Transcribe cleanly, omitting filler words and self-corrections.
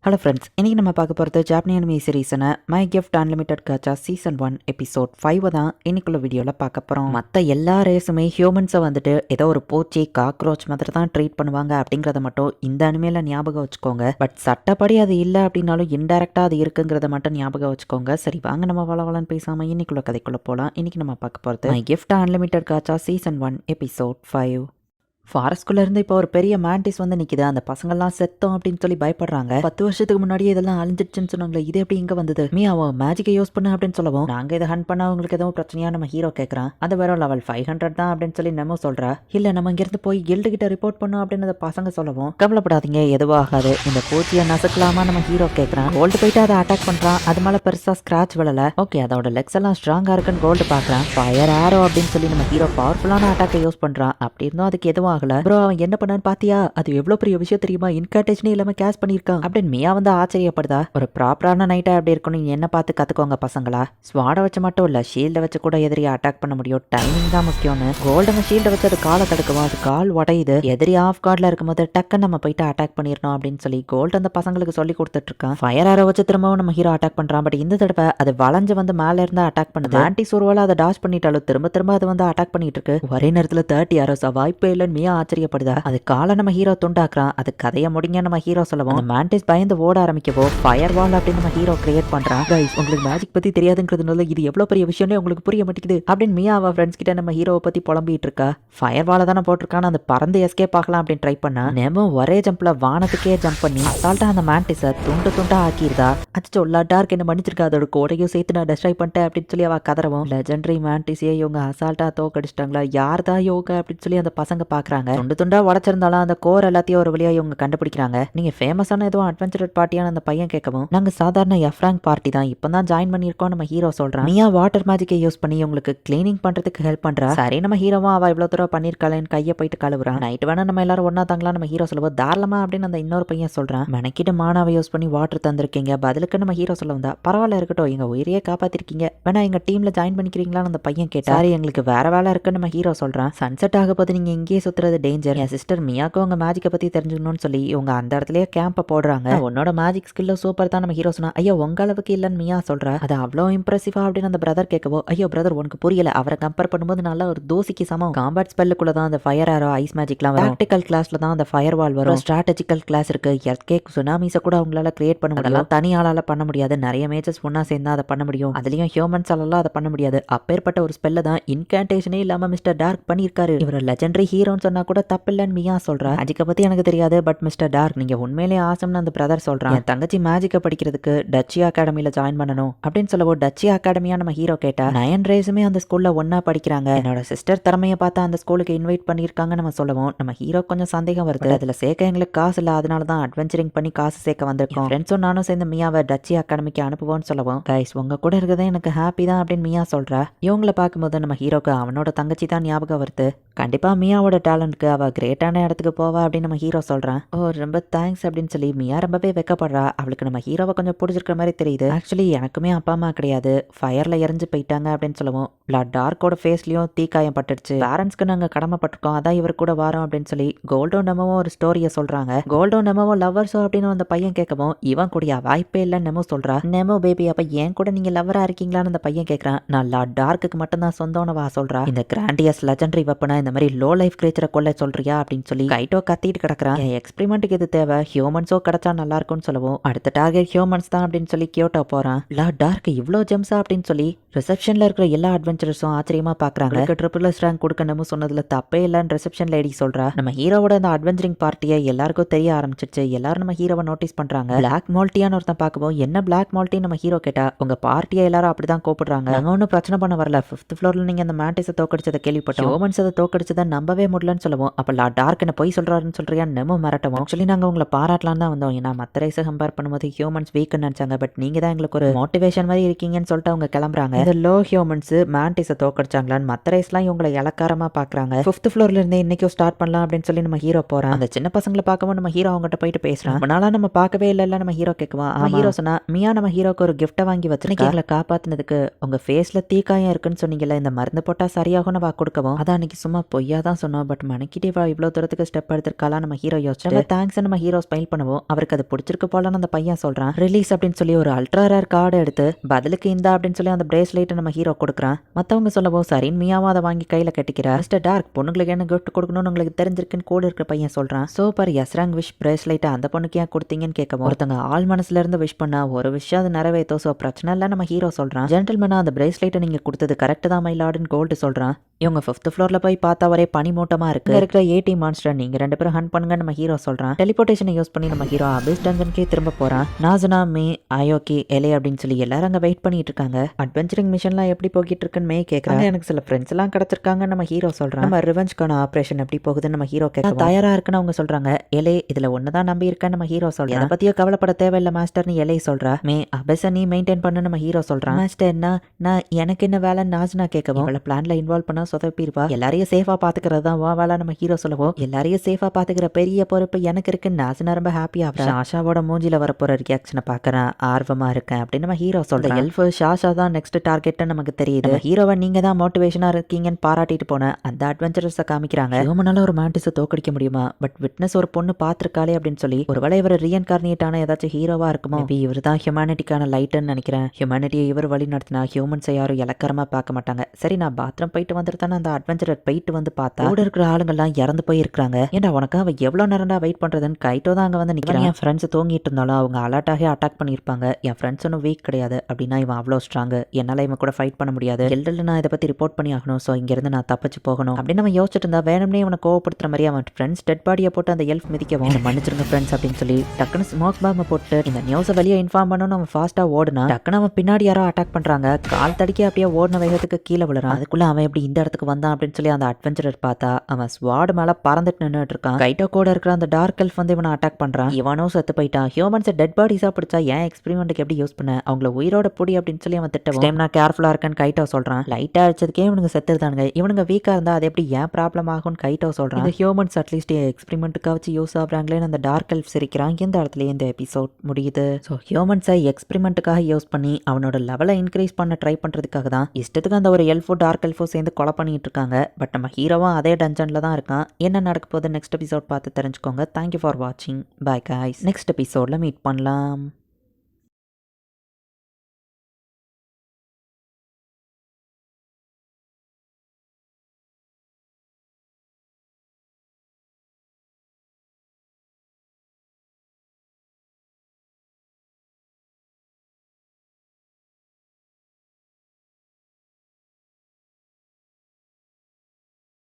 Hello friends, இன்றைக்கி நம்ம பார்க்க போகிறது ஜாப்பனீஸ் அனிமே சீரீஸான my gift unlimited gacha season 1 episode 5 தான் இன்னைக்குள்ள வீடியோவில் பார்க்க போகிறோம். மற்ற எல்லா ரேஸுமே ஹியூமன்ஸை வந்துட்டு ஏதோ ஒரு பூச்சி காக்ரோச் மாதிரி தான் ட்ரீட் பண்ணுவாங்க அப்படிங்கிறத மட்டும் இந்த அனிமேல ஞாபகம் வச்சுக்கோங்க. பட் சட்டப்படி அது இல்லை அப்படின்னாலும் இன்டெரக்டாக அது இருக்குங்கிறத மட்டும் ஞாபகம் வச்சுக்கோங்க. சரி, வாங்க நம்ம வளவலன்னு பேசாமல் இன்னைக்குள்ள கதைக்குள்ளே போகலாம். இன்றைக்கி நம்ம பார்க்க போகிறது my gift unlimited gacha season 1 episode 5. ஃபாரஸ்ட்குள்ள இருந்து இப்போ ஒரு பெரிய மேண்டிஸ் வந்து நிக்குது. அந்த பசங்கள்லாம் செத்தோம் அப்படின்னு சொல்லி பயப்படுறாங்க. 10 வருஷத்துக்கு முன்னாடியே இதெல்லாம் அழிஞ்சிடுச்சுன்னு சொன்னாங்களே, இது எப்படி இங்க வந்தது? அவன் மேஜிக்கை யூஸ் பண்ண அப்படின்னு சொல்லவும், நாங்க இதை ஹண்ட் பண்ண அவங்களுக்கு எதுவும் பிரச்சனையா நம்ம ஹீரோ கேட்கறான். அது வேற லெவல் 500 தான் அப்படின்னு சொல்லி நம்ம சொல்றா. இல்ல, நம்ம இங்க இருந்து போய் கில்டு கிட்ட ரிப்போர்ட் பண்ணும் அப்படின்னு பசங்க சொல்லவும், கவலைப்படாதீங்க, எதுவும் ஆகாது, இந்த பூச்சியை நசுக்கலாமா நம்ம ஹீரோ கேட்கறான். கோல்டு போயிட்டு அதை அட்டாக் பண்றான். அது மேல பெருசா ஸ்கிராச் விழல. ஓகே, அதோட லெக்ஸ் எல்லாம் ஸ்ட்ராங்கா இருக்குன்னு கோல்டு பாக்குறான். ஃபயர் ஆரோ அப்படின்னு சொல்லி நம்ம ஹீரோ பவர்ஃபுல்லான அட்டாக்கை யூஸ் பண்றான். அப்படி இருந்தும் அதுக்கு எதுவும் ப்ரோ, அவன் என்ன பண்ணான்னு பாத்தியா? அது எவ்வளவு பெரிய விஷயம் தெரியுமா? இன்கான்டேஷனே இல்லாம கேஷ் பண்ணிருக்கான் அப்படின்னு மியா வந்து ஆச்சரியப்படுதா. ஒரு ப்ராப்பரான நைட்டா எப்படி இருக்கணும் என்ன பார்த்து கத்துக்கோங்க பசங்களா. ஸ்வாட வச்சு மட்டும் இல்ல, ஷீல்ட வச்சு கூட எதிரியை அட்டாக் பண்ண முடியும். டைமிங் தான் முக்கியம்னு. கோல்டன் ஷீல்ட வச்சு அது காலை தடுக்குவா. அது கால் உடையுது. எதிரி ஆஃப் கார்ட்ல இருக்கும்போது டக்குன்னு நம்ம போயிட்டு அட்டாக் பண்ணிடணும் அப்படின்னு சொல்லி கோல்டு அந்த பசங்களுக்கு சொல்லி கொடுத்துட்டு இருக்கான். ஃபயர் ஆரோ வச்சு திரும்பவும் நம்ம ஹீரோ அட்டாக் பண்றான். பட் இந்த தடவை அது வளைஞ்சு வந்து மேல இருந்தா அட்டாக் பண்ணுது. ஆன்டி சோர்வால அதை டாஷ் பண்ணிட்டாலும் திரும்ப திரும்ப அது வந்து அட்டாக் பண்ணிட்டு இருக்கு. ஒரே நேரத்துல 30 ஆரோஸா? வாய்ப்பே இல்லைன்னு மியா ஆச்சரியப்படுதா. அது காலை நம்ம ஹீரோ துண்டாக்குறான். அது கதையை முடிங்க நம்ம ஹீரோ சொல்லவும், மேண்டிஸ் பயந்து ஓட ஆரம்பிக்கவோ ஃபயர் வால் அப்படின்னு நம்ம ஹீரோ கிரியேட் பண்றான். கைஸ், உங்களுக்கு மேஜிக் பத்தி தெரியாதுங்கிறதுனால இது எவ்வளவு பெரிய விஷயம்னே உங்களுக்கு புரிய மாட்டேங்குது அப்படின்னு மியா அவ ஃப்ரெண்ட்ஸ் கிட்ட நம்ம ஹீரோவை பத்தி புலம்பிட்டு இருக்கா. ஃபயர் வால தானே போட்டிருக்கான்னு அந்த பறந்து எஸ்கேப் ஆகலாம் அப்படின்னு ட்ரை பண்ணா. நெமோ ஒரே ஜம்ப்ல வானத்துக்கே ஜம்ப் பண்ணி அசால்ட்டா அந்த மேண்டிஸை துண்டு துண்டா ஆக்கிருதா. அச்சோ, டார்க் என்ன மன்னிச்சிருக்கா, அதோட கோடையும் சேர்த்து நான் டெஸ்ட்ராய் பண்ணிட்டேன் அப்படின்னு சொல்லி அவ கதறவும், லெஜெண்டரி மேண்டிஸே இவங்க அசால்ட்டா தோக்கடிச்சிட்டாங்களா, யார் தான் யோகா அப்படின்னு சொல்லி அந்த பசங்க பாக்குறாங்க. துண்டு துண்டா உடச்சிருந்தாலும் அந்த கோர் எல்லாத்தையும் ஒரு வழியா இவங்க கண்டுபிடிக்கிறாங்க. நீங்க ஃபேமஸான எதுவும் அட்வென்ச்சர் பார்ட்டியான அந்த பையன் கேட்கவும், நாங்க சாதாரண எஃப்ராங்க் பார்ட்டி தான், இப்பதான் ஜாயின் பண்ணிருக்கோம் நம்ம ஹீரோ சொல்றான். மியா வாட்டர் மேஜிக்கை யூஸ் பண்ணி உங்களுக்கு கிளீனிங் பண்றதுக்கு ஹெல்ப் பண்றா. சரி, நம்ம ஹீரோவா அவ இவ்வளவு தூரம் பண்ணிருக்காளேன்னு கையை போயிட்டு கழுவுறான். நைட் வேணா நம்ம எல்லாரும் ஒன்னா தாங்களா நம்ம ஹீரோ சொல்லுவோம். தாராளமா அப்படின்னு அந்த இன்னொரு பையன் சொல்றான். மெனக்கிட்டு மானாவை யூஸ் பண்ணி வாட்டர் தந்திருக்கீங்க, பதிலுக்கு நம்ம ஹீரோ சொல்ல வந்தா, பரவாயில்ல இருக்கட்டும், எங்க உயிரையே காப்பாத்திருக்கீங்க, வேணா எங்க டீம்ல ஜாயின் பண்ணிக்கிறீங்களான்னு அந்த பையன் கேட்டா. சாரி, எங்களுக்கு வேற வேலை இருக்குன்னு நம்ம ஹீரோ சொல்றான். சன்செட் ஆக போது, நீங்க இங்கேயே சுத்துறது டேஞ்சர். என் சிஸ்டர் மியாக்கு உங்க மேஜிக்கை பத்தி தெரிஞ்சுக்கணும்னு சொல்லி இவங்க அந்த இடத்துலயே கேம்ப போடுறாங்க. உன்னோட மேஜிக் ஸ்கில்ல சூப்பர் தான் நம்ம ஹீரோ சொன்னா. ஐயோ, உங்க அளவுக்கு இல்லன்னு மியா சொல்றா. அது அவ்வளோ இம்ப்ரெசிவா அப்படின்னு அந்த பிரதர் கேட்கவோ, ஐயோ பிரதர், உனக்கு புரியல, அவரை கம்பேர் பண்ணும்போது நல்லா ஒரு தோசிக்கு சமம். காம்பேட் ஸ்பெல்லுக்குள்ள தான் அந்த ஃபயர் ஆரோ ஐஸ் மேஜிக்லாம் வரும். டாக்டிக்கல் கிளாஸ்ல தான் அந்த ஃபயர் வால் வரும். ஸ்ட்ராட்டஜிக்கல் கிளாஸ் இருக்கு. எர்த்கேக் சுனாமிஸை கூட அவங்களால கிரியேட் பண்ண முடியும். தனி ஆளால பண்ண முடியாது. நிறைய மேஜஸ் ஒன்னா சேர்ந்தா அதை பண்ண முடியும். அதுலயும் ஹியூமன்ஸ் எல்லாம் அதை பண்ண முடியாது. அப்பேற்பட்ட ஒரு ஸ்பெல்ல தான் இன்கான்டேஷனே இல்லாம மிஸ்டர் டார்க் பண்ணிருக்காரு. இவர் லெஜெண்டரி ஹீரோன்னு சொன்னா கூட தப்பில்லன்னு மியா சொல்றா. மேஜிக்கை பத்தி எனக்கு தெரியாது, பட் மிஸ்டர் டார்க், நீங்க உண்மையிலேயே ஆசம்னு அந்த பிரதர் சொல்றான். என் தங்கச்சி மேஜிக்கை படிக்கிறதுக்கு டச்சி அகாடமியில ஜாயின் பண்ணணும் அப்படின்னு சொல்லவோ, டச்சி அகாடமியா நம்ம ஹீரோ கேட்டா. 9 ரேஸுமே அந்த ஸ்கூல்ல ஒன்னா படிக்கிறாங்க. என்னோட சிஸ்டர் திறமையை பார்த்தா அந்த ஸ்கூலுக்கு இன்வைட் பண்ணிருக்காங்க நம்ம சொல்லவும், நம்ம ஹீரோ கொஞ்சம் சந்தேகம் வருது. அதுல சேர்க்க எங்களுக்கு காசு இல்ல, அதனாலதான் அட்வென்ச்சரிங் பண்ணி காசு சேர்க்க வந்திருக்கோம். ஃப்ரெண்ட்ஸும் நானும் சேர்ந்து மியாவை டச்சி அகாடமிக்கு அனுப்புவோம்னு சொல்லவும், கைஸ், உங்க கூட இருக்கிறதே எனக்கு ஹாப்பி தான் அப்படின்னு மியா சொல்றா. இவங்களை பார்க்கும்போது நம்ம ஹீரோக்கு அவனோட தங்கச்சி தான் ஞாபகம் வருது. கண்டிப்பா மியாவோட டேலண்ட்க்கு அவ கிரேட்டான இடத்துக்கு போவா அப்படின்னு நம்ம ஹீரோ சொல்றான். ஓ, ரொம்ப தேங்க்ஸ் அப்படின்னு சொல்லி மியா ரொம்பவே வெக்கப்படுறா. அவளுக்கு நம்ம ஹீரோவை கொஞ்சம் பிடிச்சிருக்கிற மாதிரி தெரியுது. ஆக்சுவலி எனக்குமே அப்பா அம்மா கிடையாது, ஃபயர்ல எரிஞ்சு போயிட்டாங்க அப்படின்னு சொல்லுவோம். டார்க்கோட ஃபேஸ்லயும் தீக்காயம் பட்டுருச்சு. பேரண்ட்ஸ்க்கு நாங்க கடமைப்பட்டிருக்கோம், அதான் இவர் கூட வரோம் அப்படின்னு சொல்லி கோல்டோ நெமோவும் ஒரு ஸ்டோரியை சொல்றாங்க. கோல்டோ நெமோவும் லவ்வர்ஸோ அப்படின்னு அந்த பையன் கேட்கவும், இவன் கூடிய வாய்ப்பே இல்லைன்னு நெமோ சொல்றா. நெமோ பேபி, அப்ப ஏன் கூட நீங்க லவ்வரா இருக்கீங்களான்னு அந்த பையன் கேட்கறான். நான் டார்க்குக்கு மட்டும்தான் சொந்தம்னு வா சொல்றா. இந்த கிராண்டியஸ் லெஜெண்டரி வெப்பனா இந்த மாதிரி லோ லைஃப் கிரியேச்சரை கொல்ல சொல்றியா அப்படின்னு சொல்லி கைட்டோ கத்திட்டு கிடக்குறான். எக்ஸ்பெரிமெண்ட்டுக்கு எது தேவை, ஹியூமன்ஸோ கிடைச்சா நல்லா இருக்கும்னு சொல்லவும், அடுத்த டார்கெட் ஹியூமன்ஸ் தான் அப்படின்னு சொல்லி கியோட்டோ போறான். டார்க் இவ்வளோ ஜெம்ஸா அப்படின்னு சொல்லி ரிசப்ஷன்ல இருக்கிற எல்லா அட்வென்ச்சரஸும் ஆச்சரியமா பாக்குறாங்க. ட்ரிபிள்எஸ் ரேங்க் கொடுக்கணும் சொன்னதுல தப்பே இல்லன்னு ரிசப்ஷன் லேடி சொல்றா. நம்ம ஹீரோவோட அந்த அட்வென்ச்சரிங் பார்ட்டியை எல்லாருக்கும் தெரிய ஆரம்பிச்சிருச்சு. எல்லாரும் நம்ம ஹீரோவை நோட்டீஸ் பண்றாங்க. பிளாக் மால்ட்டியான்னு ஒருத்தன் பார்க்கவும், என்ன பிளாக் மால்ட்டி நம்ம ஹீரோ கேட்டா, உங்க பார்ட்டியை எல்லாரும் அப்படிதான் கூப்பிடுறாங்க, நாங்க ஒன்னும் பிரச்சனை பண்ண வரல, 5th ஃப்ளோர்ல நீங்க அந்த மேண்டிஸை தோக்கடிச்சதை கேள்விப்பட்டோம், ஹியூமன்ஸ் அதை தோக்கடிச்சதை நம்பவே முடியலன்னு சொல்லுவோம். அப்ப டார்க் என்ன போய் சொல்றாருன்னு சொல்றியா நெமோ மிரட்டவும், ஆக்சுவலி நாங்க உங்களை பாராட்டலாம் தான் வந்தோம், ஏன்னா மற்ற ரேஸை கம்பேர் பண்ணும்போது ஹியூமன்ஸ் வீக்குன்னு நினைச்சாங்க, பட் நீங்க தான் எங்களுக்கு ஒரு மோட்டிவேஷன் மாதிரி இருக்கீங்கன்னு சொல்லிட்டு அவங்க கிளம்புறாங்க. இந்த லோ ஹியூமன்ஸ் மேண்டிஸை தோக்கடிச்சாங்களான்னு மற்ற ரேஸ்லாம் இவங்களை இலக்காரமா பாக்குறாங்க. 5th ஃப்ளோர்ல இருந்து இன்னைக்கும் ஸ்டார்ட் பண்ணலாம் அப்படின்னு சொல்லி நம்ம ஹீரோ போறான். அந்த சின்ன பசங்களை பார்க்கவும் நம்ம ஹீரோ அவங்ககிட்ட போயிட்டு பேசுறான். அதனால நம்ம பார்க்கவே இல்ல நம்ம ஹீரோ கேட்குவான். ஹீரோ சொன்னா, மியா நம்ம ஹீரோக்கு ஒரு கிஃப்ட்டை வாங்கி வச்சிருக்கேன், எங்களை காப்பாத்தினதுக்கு உங்க ஃபேஸ்ல தீக்காயம் இருக்குன்னு சொன்னீங்கல்ல, இந்த மருந்து போட்டா சரியாகும் வா கொடுக்கவும், அதான் அன்னைக்கு சும்மா பொய்யா தான் சொன்னோம், பட் மணிக்கிட்டேவா இவ்வளோ தூரத்துக்கு ஸ்டெப் எடுத்திருக்காலாம் நம்ம ஹீரோ யோசிச்சு தேங்க்ஸ் நம்ம ஹீரோ ஸ்மைல் பண்ணுவோம். அவருக்கு அது பிடிச்சிருக்கு போலன்னு அந்த பையன் சொல்றான். ரிலீஸ் அப்படின்னு சொல்லி ஒரு அல்ட்ரா ரேர் கார்டு எடுத்து பதிலுக்கு இந்த அப்படின்னு சொல்லி அந்த பிரேஸ்லைட் நம்ம ஹீரோ கொடுக்குறான். மற்றவங்க சொல்லவும் சரின்னு மியாவும் அதை வாங்கி கையில் கட்டிக்கிறா. மிஸ்டர் டார்க், பொண்ணுங்களுக்கு என்ன கிஃப்ட் கொடுக்கணும்னு உங்களுக்கு தெரிஞ்சிருக்குன்னு கூட இருக்கிற பையன் சொல்றான். சூப்பர், எஸ்ராங் விஷ் பிரேஸ்லைட்டை அந்த பொண்ணுக்கு ஏன் கொடுத்தீங்கன்னு கேட்கவும் ஒருத்தங்க ஆள் மனசுல இருந்து விஷ் பண்ணா ஒரு விஷயம் அது நிறைவேற்றோ. ஸோ பிரச்சனை இல்லை நம்ம ஹீரோ சொல்றான். ஜென்டில்மேனா அந்த பிரேஸ்லைட்டை நீங்க கொடுத்தது கரெக்ட் தான் மை லார்டுன்னு கோல்டு சொல்றான். இவங்க 5th ஃப்ளோர்ல போய் பார்த்தா ஒரே பனிமூட்டமா இருக்கு. இருக்கிற ஏடி மான்ஸ்டர் நீங்க 2 பேரும் ஹண்ட் பண்ணுங்க நம்ம ஹீரோ சொல்றான். டெலிபோர்டேஷனை யூஸ் பண்ணி நம்ம ஹீரோ அபிஸ் டஞ்சனுக்கே திரும்ப போறான். நாசனா, மே, அயோக்கி, எலே அப்படின்னு சொல்லி எல்லாரும் அங்க வெயிட் பண்ணிட்டு இருக்காங்க. அட்வென்ச்சரிங் மிஷன்லாம் எப்படி போய்கிட்டு இருக்குன்னு மே கேட்கறாங்க. எனக்கு சில ஃப்ரெண்ட்ஸ் எல்லாம் கிடைச்சிருக்காங்க நம்ம ஹீரோ சொல்றான். நம்ம ரிவெஞ்ச்க்கான ஆபரேஷன் எப்படி போகுதுன்னு நம்ம ஹீரோ கேட்க தயாரா இருக்குன்னு அவங்க சொல்றாங்க. எலே, இதுல ஒண்ணுதான் நம்பி இருக்கேன் நம்ம ஹீரோ சொல்றான். அதை பத்தியோ கவலைப்பட தேவையில்லை மாஸ்டர்னு எலே சொல்றா. மே, அபிஸை நீ மெயின்டைன் பண்ணு நம்ம ஹீரோ சொல்றான். மாஸ்டர்னா நான் எனக்கு என்ன வேலை நாஜ்னா கேட்கவும் இவளை பிளான்ல இன்வால்வ் பண்ணா சொதப்பிருவா. எல்லாரையும் சேஃபா பாத்துக்கிறது தான் வா வேலை நம்ம ஹீரோ சொல்லவும் எல்லாரையும் சேஃபா பாத்துக்கிற பெரிய பொறுப்பு எனக்கு இருக்கு. நாஜ்னா ரொம்ப ஹாப்பியா ஷாஷாவோட மூஞ்சில வரப்போற ரியாக்ஷனை பாக்குறேன், ஆர்வமா இருக்கேன் அப்படின்னு நம்ம ஹீரோ சொல்றேன். எல்ஃப் ஷாஷா தான் நெக்ஸ்ட் டார்கெட் நமக்கு தெரியுது. ஹீரோவை நீங்க தான் மோட்டிவேஷனா இருக்கீங்கன்னு பாராட்டிட்டு போன அந்த அட்வென்ச்சரஸை காமிக்கிறாங்க. ஹியூமனால ஒரு மேண்டிஸை தோக்கடிக்க முடியுமா? பட் விட்னஸ் ஒரு பொண்ணு பாத்திருக்காளே அப்படின்னு சொல்லி ஒருவேளை இவர் ரீஎன்கார்னியேட்டான ஏதாச்சும் ஹீரோவா இருக்குமோ? இவர் தான் ஹியூமனிட்டிக்கான லைட்டுன்னு நினைக்கிறேன். ஹியூமனிட்டியை இவர் வழி நடத்தினா ஹியூமன்ஸை யாரும் இலக்கரமா பார்க்க மாட்டாங்க. சரி, நான் பாத்ரூம் போயிட்டு வந்துட்டு தானே அந்த அட்வென்ச்சரர் போயிட்டு வந்து பார்த்தா கூட இருக்கிற ஆளுங்கள்லாம் இறந்து போய் இருக்காங்க. ஏன்டா உனக்கு அவ எவ்வளவு நேரம்டா வெயிட் பண்றதுன்னு கைட்டோ தான் அங்க வந்து நிக்கிறான். என் ஃப்ரெண்ட்ஸ் தூங்கிட்டு இருந்தாலும் அவங்க அலர்ட்டாகி அட்டாக் பண்ணிருப்பாங்க. என் ஃப்ரெண்ட்ஸ் ஒன்னும் வீக் கிடையாது அப்படின்னா இவன் அவ்வளோ ஸ்ட்ராங், என்னால இவன் கூட ஃபைட் பண்ண முடியாது. எல்டர்ல நான் இதை பத்தி ரிப்போர்ட் பண்ணி ஆகணும். ஸோ இங்க இருந்து நான் தப்பிச்சு போகணும் அப்படின்னு நம்ம யோசிச்சுட்டு இருந்தா வேணும்னே அவனை கோவப்படுத்துற மாதிரி அவன் ஃப்ரெண்ட்ஸ் டெட் பாடியை போட்டு அந்த எல்ஃப் மிதிக்கவும் மன்னிச்சிருங்க ஃப்ரெண்ட்ஸ் அப்படின்னு சொல்லி டக்குன்னு ஸ்மோக் பாம்பை போட்டு இந்த நியூஸை வெளியே இன்ஃபார்ம் பண்ணணும் அவன் ஃபாஸ்டா ஓடுனா டக்குன்னு அவன் பின்னாடி யாரோ அட்டாக் பண்றாங்க. கால் தடிக்கி அப்படியே ஓடின வேகத்துக்கு கீழே விழுறான். அதுக்குள்ள அவன் எப்படி இந்த இடத்துக்கு வந்தான் அப்படின்னு சொல்லி அந்த அட்வென்ச்சரர் பார்த்தா அவன் ஸ்வாட் மேல பறந்துட்டு நின்றுட்டு இருக்கான். கைட்டோ கூட இருக்கிற அந்த டார்க் எல்ஃப் வந்து இவனை அட்டாக் பண்றான். இவனும் செத்து போயிட்டான். ஹியூமன்ஸ் டெட் பாடிஸா பிடிச்சா ஏன் எக்ஸ்பெரிமெண்ட்டுக்கு எப்படி யூஸ் பண்ண, அவங்கள உயிரோட புடி அப்படின்னு சொல்லி அவன் திட்டம். நான் கேர்ஃபுல்லா இருக்கேன்னு கைட்டோ சொல்றான். லைட்டா அடிச்சதுக்கே இவனுங்க செத்துருதானுங்க. இவனுங்க வீக்கா இருந்தா அது எப்படி ஏன் ப்ராப்ளம் ஆகும்னு கைட்டோ சொல்றான். இந்த ஹியூமன்ஸ் அட்லீஸ்ட் எக்ஸ்பெரிமெண்ட்டுக்காக வச்சு யூஸ் ஆகுறாங்களேன்னு அந்த டார்க் எல்ஃப் சிரிக்கிறான். இந்த இடத்துல இந்த எபிசோட் முடியுது. ஸோ ஹியூமன்ஸை எக்ஸ்பெரிமெண்ட்டுக்காக யூஸ் பண்ணி அவனோட லெவலை இன்க்ரீஸ் பண்ண ட்ரை பண்றதுக்காக தான் இஷ்டத்துக்கு அந்த ஒரு எல்ஃபோ டார்க் எல்ஃபோ சேர்ந்து கொலை பண்ணிட்டு இருக்காங்க. பட் நம்ம ஹீரோவும் அதே டஞ்சன்ல தான் இருக்கான். என்ன நடக்க போகுது நெக்ஸ்ட் எபிசோட் பார்த்து தெரிஞ்சுக்கோங்க. தேங்க்யூ ஃபார் வாட்சிங். Bye guys. நெக்ஸ்ட் எபிசோட்ல மீட் பண்ணலாம்.